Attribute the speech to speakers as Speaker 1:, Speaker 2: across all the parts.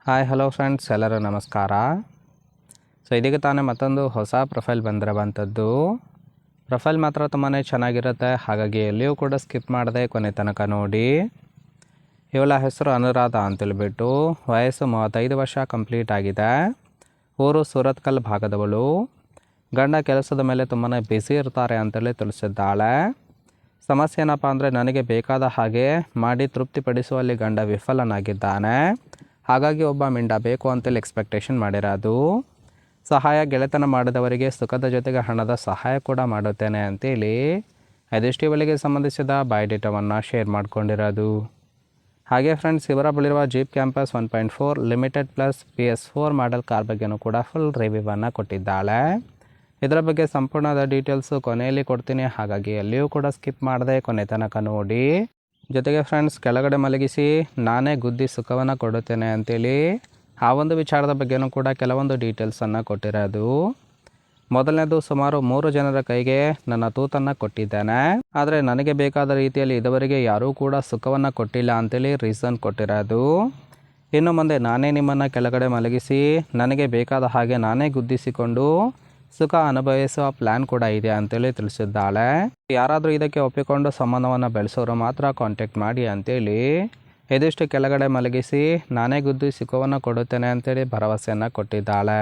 Speaker 1: Hi hello friends, ಎಲ್ಲರೂ ನಮಸ್ಕಾರ. ಇದೀಗ ತಾನೇ ಮತ್ತೊಂದು ಹೊಸ ಪ್ರೊಫೈಲ್ ಬಂದಿರುವಂಥದ್ದು. ಪ್ರೊಫೈಲ್ ಮಾತ್ರ ತುಂಬಾ ಚೆನ್ನಾಗಿರುತ್ತೆ, ಹಾಗಾಗಿ ಎಲ್ಲಿಯೂ ಕೂಡ ಸ್ಕಿಪ್ ಮಾಡದೆ ಕೊನೆ ತನಕ ನೋಡಿ. ಇವಳ ಹೆಸರು ಅನುರಾಧ ಅಂತೇಳ್ಬಿಟ್ಟು, ವಯಸ್ಸು 35 ವರ್ಷ ಕಂಪ್ಲೀಟ್ ಆಗಿದೆ. ಊರು ಸೂರತ್ಕಲ್ ಭಾಗದವಳು. ಗಂಡ ಕೆಲಸದ ಮೇಲೆ ತುಂಬಾ ಬ್ಯುಸಿ ಇರ್ತಾರೆ ಅಂತೇಳಿ ತಿಳಿಸಿದ್ದಾಳೆ. ಸಮಸ್ಯೆ ಏನಪ್ಪ ಅಂದರೆ, ನನಗೆ ಬೇಕಾದ ಹಾಗೆ ಮಾಡಿ ತೃಪ್ತಿಪಡಿಸುವಲ್ಲಿ ಗಂಡ ವಿಫಲನಾಗಿದ್ದಾನೆ, ಹಾಗಾಗಿ ಒಬ್ಬ ಮಿಂಡ ಬೇಕು ಅಂತೇಳಿ ಎಕ್ಸ್ಪೆಕ್ಟೇಷನ್ ಮಾಡಿರೋದು. ಸಹಾಯ ಗೆಳೆತನ ಮಾಡಿದವರಿಗೆ ಸುಖದ ಜೊತೆಗೆ ಹಣದ ಸಹಾಯ ಕೂಡ ಮಾಡುತ್ತೇನೆ ಅಂತೇಳಿ ಇದಿಷ್ಟು ಇವಳಿಗೆ ಸಂಬಂಧಿಸಿದ ಬಯೋಡೇಟಾವನ್ನು ಶೇರ್ ಮಾಡ್ಕೊಂಡಿರೋದು. ಹಾಗೆ ಫ್ರೆಂಡ್ಸ್, ಇವರ ಬಳಿರುವ Jeep Compass 1.4 limited plus PS4 model car ಬಗ್ಗೆಯೂ ಕೂಡ ಫುಲ್ ರಿವ್ಯೂವನ್ನು ಕೊಟ್ಟಿದ್ದಾಳೆ. ಇದರ ಬಗ್ಗೆ ಸಂಪೂರ್ಣದ ಡೀಟೇಲ್ಸು ಕೊನೆಯಲ್ಲಿ ಕೊಡ್ತೀನಿ, ಹಾಗಾಗಿ ಎಲ್ಲಿಯೂ ಕೂಡ ಸ್ಕಿಪ್ ಮಾಡದೆ ಕೊನೆ ತನಕ ನೋಡಿ. ಜೊತೆಗೆ ಫ್ರೆಂಡ್ಸ್, ಕೆಳಗಡೆ ಮಲಗಿಸಿ ನಾನೇ ಗುದ್ದಿ ಸುಖವನ್ನು ಕೊಡುತ್ತೇನೆ ಅಂತೇಳಿ ಆ ಒಂದು ವಿಚಾರದ ಬಗ್ಗೆಯೂ ಕೂಡ ಕೆಲವೊಂದು ಡೀಟೇಲ್ಸನ್ನು ಕೊಟ್ಟಿರೋದು. ಮೊದಲನೇದು, ಸುಮಾರು 3 ಜನರ ಕೈಗೆ ನನ್ನ ತೂತನ್ನು ಕೊಟ್ಟಿದ್ದೇನೆ, ಆದರೆ ನನಗೆ ಬೇಕಾದ ರೀತಿಯಲ್ಲಿ ಇದುವರೆಗೆ ಯಾರೂ ಕೂಡ ಸುಖವನ್ನು ಕೊಟ್ಟಿಲ್ಲ ಅಂತೇಳಿ ರೀಸನ್ ಕೊಟ್ಟಿರೋದು. ಇನ್ನು ಮುಂದೆ ನಾನೇ ನಿಮ್ಮನ್ನು ಕೆಳಗಡೆ ಮಲಗಿಸಿ ನನಗೆ ಬೇಕಾದ ಹಾಗೆ ನಾನೇ ಗುದ್ದಿಸಿಕೊಂಡು ಸುಖ ಅನುಭವಿಸುವ ಪ್ಲ್ಯಾನ್ ಕೂಡ ಇದೆ ಅಂತೇಳಿ ತಿಳಿಸಿದ್ದಾಳೆ. ಯಾರಾದರೂ ಇದಕ್ಕೆ ಒಪ್ಪಿಕೊಂಡು ಸಂಬಂಧವನ್ನು ಬೆಳೆಸೋರು ಮಾತ್ರ ಕಾಂಟ್ಯಾಕ್ಟ್ ಮಾಡಿ ಅಂತೇಳಿ ಇದಿಷ್ಟು ಕೆಳಗಡೆ ಮಲಗಿಸಿ ನಾನೇ ಗುದ್ದಿ ಸುಖವನ್ನು ಕೊಡುತ್ತೇನೆ ಅಂತೇಳಿ ಭರವಸೆಯನ್ನು ಕೊಟ್ಟಿದ್ದಾಳೆ.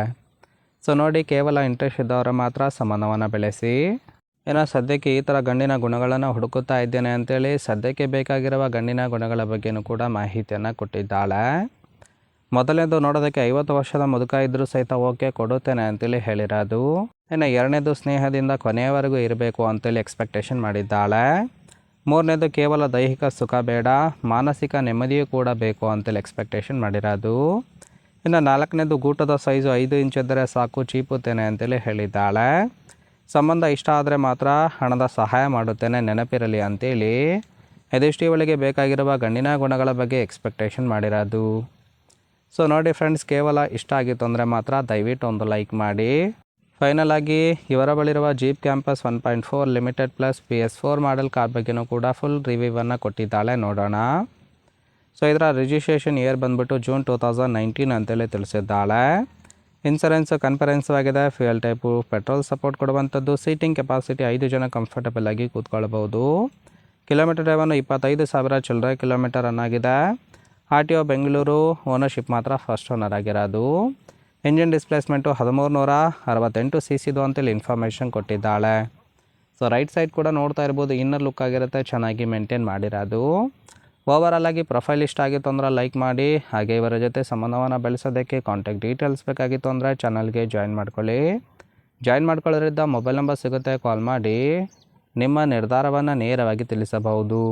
Speaker 1: ನೋಡಿ, ಕೇವಲ ಇಂಟ್ರೆಸ್ಟ್ ಇದ್ದವರು ಮಾತ್ರ ಸಂಬಂಧವನ್ನು ಬೆಳೆಸಿ. ಏನೋ ಸದ್ಯಕ್ಕೆ ಈ ಥರ ಗಂಡಿನ ಗುಣಗಳನ್ನು ಹುಡುಕುತ್ತಾ ಇದ್ದೇನೆ ಅಂತೇಳಿ ಸದ್ಯಕ್ಕೆ ಬೇಕಾಗಿರುವ ಗಂಡಿನ ಗುಣಗಳ ಬಗ್ಗೆಯೂ ಕೂಡ ಮಾಹಿತಿಯನ್ನು ಕೊಟ್ಟಿದ್ದಾಳೆ. ಮೊದಲನೇದು, ನೋಡೋದಕ್ಕೆ 50 ವರ್ಷದ ಮುದುಕ ಇದ್ದರೂ ಸಹಿತ ಓಕೆ ಕೊಡುತ್ತೇನೆ ಅಂತೇಳಿ ಹೇಳಿರೋದು. ಇನ್ನು ಎರಡನೇದು, ಸ್ನೇಹದಿಂದ ಕೊನೆಯವರೆಗೂ ಇರಬೇಕು ಅಂತೇಳಿ ಎಕ್ಸ್ಪೆಕ್ಟೇಷನ್ ಮಾಡಿದ್ದಾಳೆ. ಮೂರನೇದು, ಕೇವಲ ದೈಹಿಕ ಸುಖ ಬೇಡ, ಮಾನಸಿಕ ನೆಮ್ಮದಿಯೂ ಕೂಡ ಬೇಕು ಅಂತೇಳಿ ಎಕ್ಸ್ಪೆಕ್ಟೇಷನ್ ಮಾಡಿರೋದು. ಇನ್ನು ನಾಲ್ಕನೇದು, ಗೂಟದ ಸೈಜು 5 ಇಂಚ್ ಇದ್ದರೆ ಸಾಕು, ಚೀಪುತ್ತೇನೆ ಅಂತೇಳಿ ಹೇಳಿದ್ದಾಳೆ. ಸಂಬಂಧ ಇಷ್ಟ ಆದರೆ ಮಾತ್ರ ಹಣದ ಸಹಾಯ ಮಾಡುತ್ತೇನೆ, ನೆನಪಿರಲಿ ಅಂತೇಳಿ ಇದಿಷ್ಟು ಇವಳಿಗೆ ಬೇಕಾಗಿರುವ ಗಂಡಿನ ಗುಣಗಳ ಬಗ್ಗೆ ಎಕ್ಸ್ಪೆಕ್ಟೇಷನ್ ಮಾಡಿರೋದು. ನೋಡಿ ಫ್ರೆಂಡ್ಸ್, ಕೇವಲ ಇಷ್ಟ ಆಗಿತ್ತು ಅಂದರೆ ಮಾತ್ರ ದಯವಿಟ್ಟು ಒಂದು ಲೈಕ್ ಮಾಡಿ. ಫೈನಲ್ ಆಗಿ ಇವರ ಬಳಿರುವ Jeep Compass 1.4 limited plus PS4 model car ಬಗ್ಗೆಯೂ ಕೂಡ ಫುಲ್ ರಿವ್ಯೂವನ್ನು ಕೊಟ್ಟಿದ್ದಾಳೆ, ನೋಡೋಣ. ಇದರ ರಿಜಿಸ್ಟ್ರೇಷನ್ ಇಯರ್ ಬಂದುಬಿಟ್ಟು ಜೂನ್ 2019 ಅಂತೇಳಿ ತಿಳಿಸಿದ್ದಾಳೆ. ಇನ್ಸೂರೆನ್ಸು ಕನ್ಫರೆನ್ಸಿವ್ ಆಗಿದೆ. ಫ್ಯೂಯಲ್ ಟೈಪು ಪೆಟ್ರೋಲ್ ಸಪೋರ್ಟ್ ಕೊಡುವಂಥದ್ದು. ಸೀಟಿಂಗ್ ಕೆಪಾಸಿಟಿ 5 ಜನ ಕಂಫರ್ಟಬಲ್ ಆಗಿ ಕೂತ್ಕೊಳ್ಬೋದು. ಕಿಲೋಮೀಟರ್ ಡ್ರೈವನ್ನು 25,000 ಚಿಲ್ಲರೆ ಕಿಲೋಮೀಟರ್ ಅನ್ನಾಗಿದೆ. RTO ಬೆಂಗಳೂರು. ಓನರ್ಶಿಪ್ ಮಾತ್ರ ಫಸ್ಟ್ ಓನರ್ ಆಗಿರೋದು. ಇಂಜಿನ್ ಡಿಸ್ಪ್ಲೇಸ್ಮೆಂಟು 1368 cc ಅಂತೇಳಿ ಇನ್ಫಾರ್ಮೇಷನ್ ಕೊಟ್ಟಿದ್ದಾಳೆ. ರೈಟ್ ಸೈಡ್ ಕೂಡ ನೋಡ್ತಾ ಇರ್ಬೋದು, ಇನ್ನರ್ ಲುಕ್ ಆಗಿರುತ್ತೆ, ಚೆನ್ನಾಗಿ ಮೇಂಟೈನ್ ಮಾಡಿರೋದು. ಓವರಾಲ್ ಆಗಿ ಪ್ರೊಫೈಲ್ ಇಷ್ಟ ಆಗಿತ್ತು ಅಂದ್ರೆ ಲೈಕ್ ಮಾಡಿ. ಹಾಗೆ ಇವರ ಜೊತೆ ಸಂಬಂಧವನ್ನು ಬೆಳೆಸೋದಕ್ಕೆ ಕಾಂಟ್ಯಾಕ್ಟ್ ಡೀಟೇಲ್ಸ್ ಬೇಕಾಗಿತ್ತು ಅಂದರೆ ಚಾನಲ್ಗೆ ಜಾಯಿನ್ ಮಾಡ್ಕೊಳ್ಳಿ. ಜಾಯಿನ್ ಮಾಡ್ಕೊಳ್ಳೋದ್ರಿಂದ ಮೊಬೈಲ್ ನಂಬರ್ ಸಿಗುತ್ತೆ, ಕಾಲ್ ಮಾಡಿ ನಿಮ್ಮ ನಿರ್ಧಾರವನ್ನು ನೇರವಾಗಿ ತಿಳಿಸಬಹುದು.